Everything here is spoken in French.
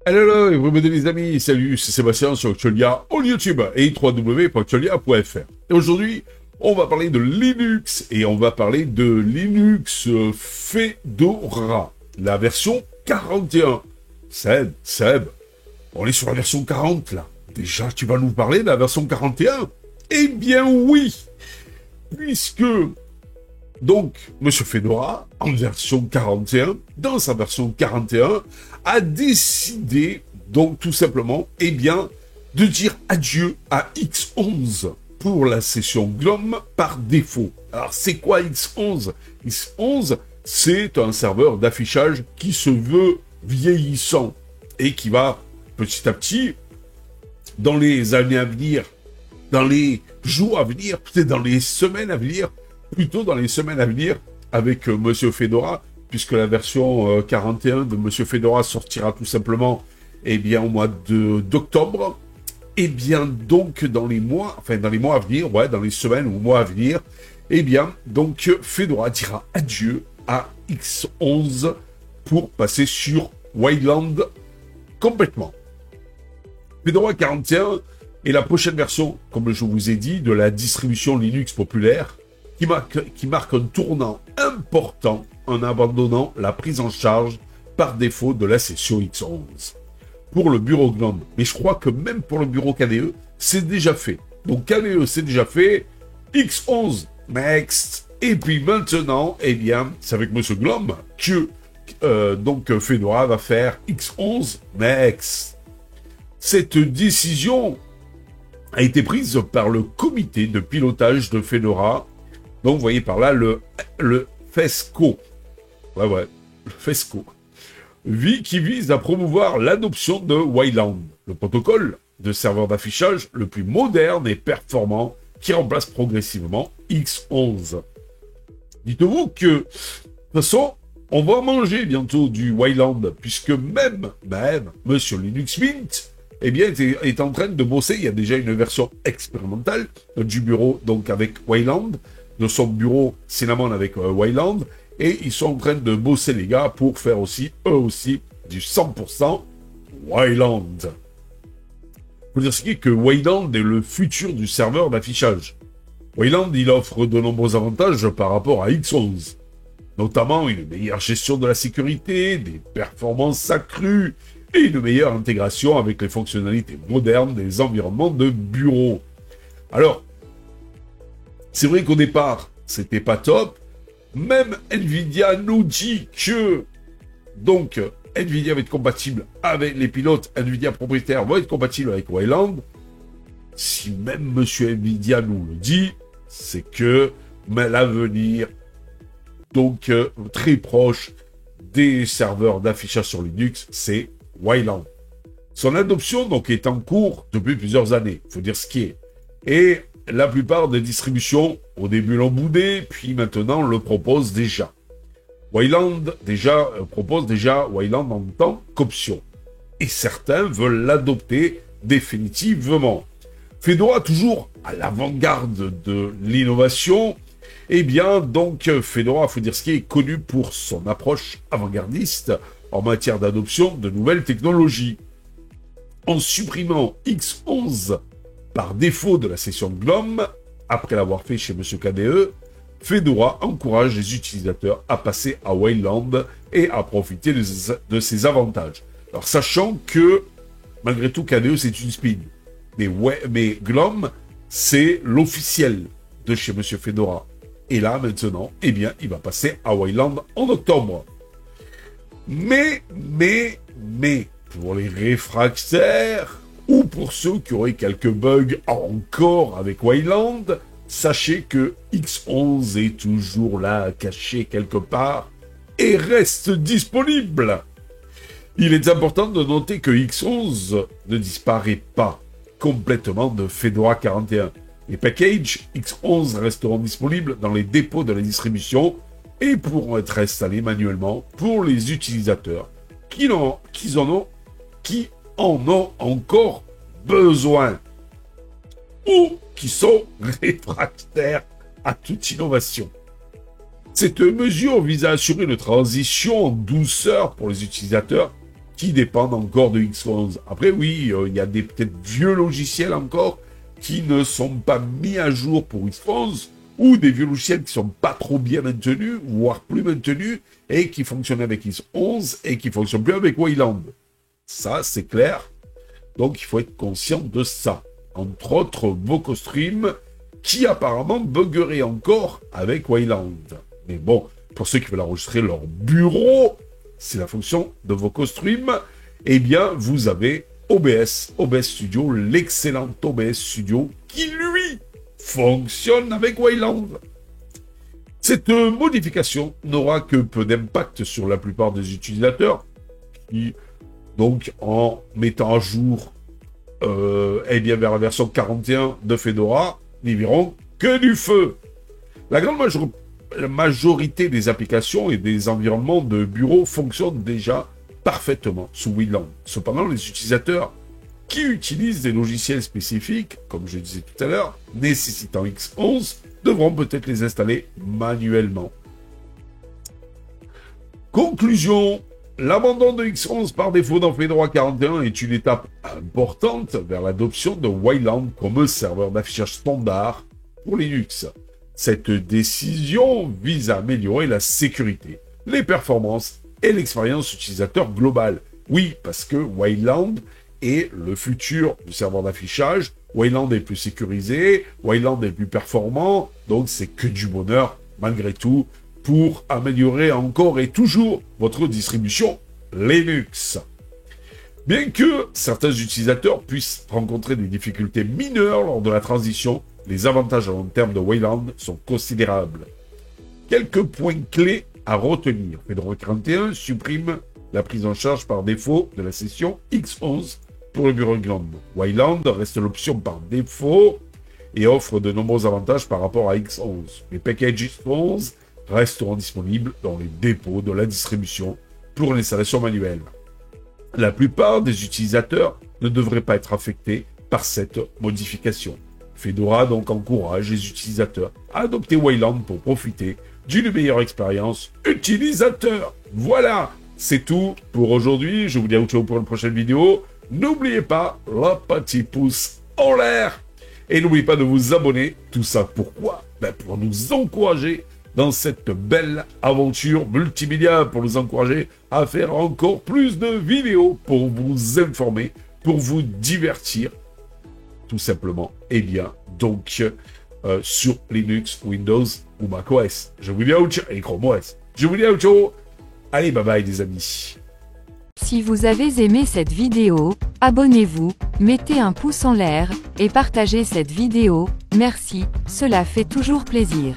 Hello, everybody les amis, salut, c'est Sébastien sur Actualia on YouTube et www.actualia.fr. Et aujourd'hui, on va parler de Linux et on va parler de Linux Fedora, la version 41. Seb, on est sur la version 40 là. Déjà, tu vas nous parler de la version 41? Eh bien oui, puisque donc, Monsieur Fedora, en version 41, dans sa version 41, a décidé, donc tout simplement, eh bien, de dire adieu à X11 pour la session GNOME par défaut. Alors, c'est quoi X11? X11, c'est un serveur d'affichage qui se veut vieillissant et qui va, petit à petit, dans les années à venir, dans les jours à venir, peut-être dans les semaines à venir, plutôt dans les semaines à venir avec Monsieur Fedora, puisque la version 41 de Monsieur Fedora sortira tout simplement eh bien, au mois d'octobre. Et bien donc dans les mois à venir, ouais, dans les semaines ou mois à venir, eh bien donc Fedora dira adieu à X11 pour passer sur Wayland complètement. Fedora 41 est la prochaine version, comme je vous ai dit, de la distribution Linux populaire, qui marque un tournant important en abandonnant la prise en charge par défaut de la session X11 pour le bureau GNOME. Mais je crois que même pour le bureau KDE, c'est déjà fait. Donc KDE, c'est déjà fait. X11, next. Et puis maintenant, eh bien, c'est avec Monsieur GNOME que donc Fedora va faire X11, next. Cette décision a été prise par le comité de pilotage de Fedora. Donc, vous voyez par là le FESCO. Ouais, le FESCO. Qui vise à promouvoir l'adoption de Wayland, le protocole de serveur d'affichage le plus moderne et performant qui remplace progressivement X11. Dites-vous que, de toute façon, on va manger bientôt du Wayland, puisque même Monsieur Linux Mint, eh bien, est en train de bosser. Il y a déjà une version expérimentale du bureau, donc avec Wayland, de son bureau Cinnamon avec Wayland, et ils sont en train de bosser les gars pour faire aussi, eux aussi, du 100% Wayland. Faut dire ce qui est que Wayland est le futur du serveur d'affichage. Wayland, il offre de nombreux avantages par rapport à X11, notamment une meilleure gestion de la sécurité, des performances accrues, et une meilleure intégration avec les fonctionnalités modernes des environnements de bureau. Alors, c'est vrai qu'au départ, c'était pas top. Même Nvidia nous dit que, donc, Nvidia va être compatible avec les pilotes Nvidia propriétaires, vont être compatibles avec Wayland. Si même Monsieur Nvidia nous le dit, c'est que l'avenir, donc, très proche des serveurs d'affichage sur Linux, c'est Wayland. Son adoption, donc, est en cours depuis plusieurs années. Faut dire ce qui est. Et la plupart des distributions, au début l'ont boudé, puis maintenant le proposent déjà. Wayland propose déjà Wayland en tant qu'option. Et certains veulent l'adopter définitivement. Fedora, toujours à l'avant-garde de l'innovation, eh bien, donc, Fedora, faut dire ce qui est connu pour son approche avant-gardiste en matière d'adoption de nouvelles technologies. En supprimant X11 par défaut de la session GNOME, après l'avoir fait chez Monsieur KDE, Fedora encourage les utilisateurs à passer à Wayland et à profiter de ses avantages. Alors, sachant que, malgré tout, KDE, c'est une spin. Mais GNOME, c'est l'officiel de chez Monsieur Fedora. Et là, maintenant, eh bien, il va passer à Wayland en octobre. Mais, pour les réfractaires, ou pour ceux qui auraient quelques bugs encore avec Wayland, sachez que X11 est toujours là, caché quelque part, et reste disponible. Il est important de noter que X11 ne disparaît pas complètement de Fedora 41. Les packages X11 resteront disponibles dans les dépôts de la distribution et pourront être installés manuellement pour les utilisateurs qui en ont encore besoin ou qui sont réfractaires à toute innovation. Cette mesure vise à assurer une transition en douceur pour les utilisateurs qui dépendent encore de X11. Après, oui, il y a des peut-être vieux logiciels encore qui ne sont pas mis à jour pour X11, ou des vieux logiciels qui sont pas trop bien maintenus, voire plus maintenus, et qui fonctionnent avec X11 et qui fonctionnent plus avec Wayland. Ça, c'est clair. Donc, il faut être conscient de ça. Entre autres, VocoStream, qui apparemment buggerait encore avec Wayland. Mais bon, pour ceux qui veulent enregistrer leur bureau, c'est la fonction de VocoStream, eh bien, vous avez OBS Studio, l'excellent OBS Studio, qui, lui, fonctionne avec Wayland. Cette modification n'aura que peu d'impact sur la plupart des utilisateurs, qui, donc, en mettant à jour eh bien, vers la version 41 de Fedora, n'y verront que du feu. La grande majorité des applications et des environnements de bureau fonctionnent déjà parfaitement sous Wayland. Cependant, les utilisateurs qui utilisent des logiciels spécifiques, comme je disais tout à l'heure, nécessitant X11, devront peut-être les installer manuellement. Conclusion. L'abandon de X11 par défaut dans Fedora 41 est une étape importante vers l'adoption de Wayland comme serveur d'affichage standard pour Linux. Cette décision vise à améliorer la sécurité, les performances et l'expérience utilisateur globale. Oui, parce que Wayland est le futur du serveur d'affichage, Wayland est plus sécurisé, Wayland est plus performant, donc c'est que du bonheur malgré tout pour améliorer encore et toujours votre distribution Linux. Bien que certains utilisateurs puissent rencontrer des difficultés mineures lors de la transition, les avantages à long terme de Wayland sont considérables. Quelques points clés à retenir. Fedora 41 supprime la prise en charge par défaut de la session X11 pour le bureau Wayland. Wayland reste l'option par défaut et offre de nombreux avantages par rapport à X11. Les packages X11 resteront disponibles dans les dépôts de la distribution pour l'installation manuelle. La plupart des utilisateurs ne devraient pas être affectés par cette modification. Fedora donc encourage les utilisateurs à adopter Wayland pour profiter d'une meilleure expérience utilisateur. Voilà, c'est tout pour aujourd'hui. Je vous dis à ciao pour une prochaine vidéo. N'oubliez pas le petit pouce en l'air. Et n'oubliez pas de vous abonner. Tout ça pourquoi? Pour nous encourager dans cette belle aventure multimédia, pour nous encourager à faire encore plus de vidéos, pour vous informer, pour vous divertir, tout simplement, et bien, donc, sur Linux, Windows ou macOS. Je vous dis à ciao, et Chrome OS. Je vous dis à ciao. Allez, bye bye les amis. Si vous avez aimé cette vidéo, abonnez-vous, mettez un pouce en l'air, et partagez cette vidéo, merci, cela fait toujours plaisir.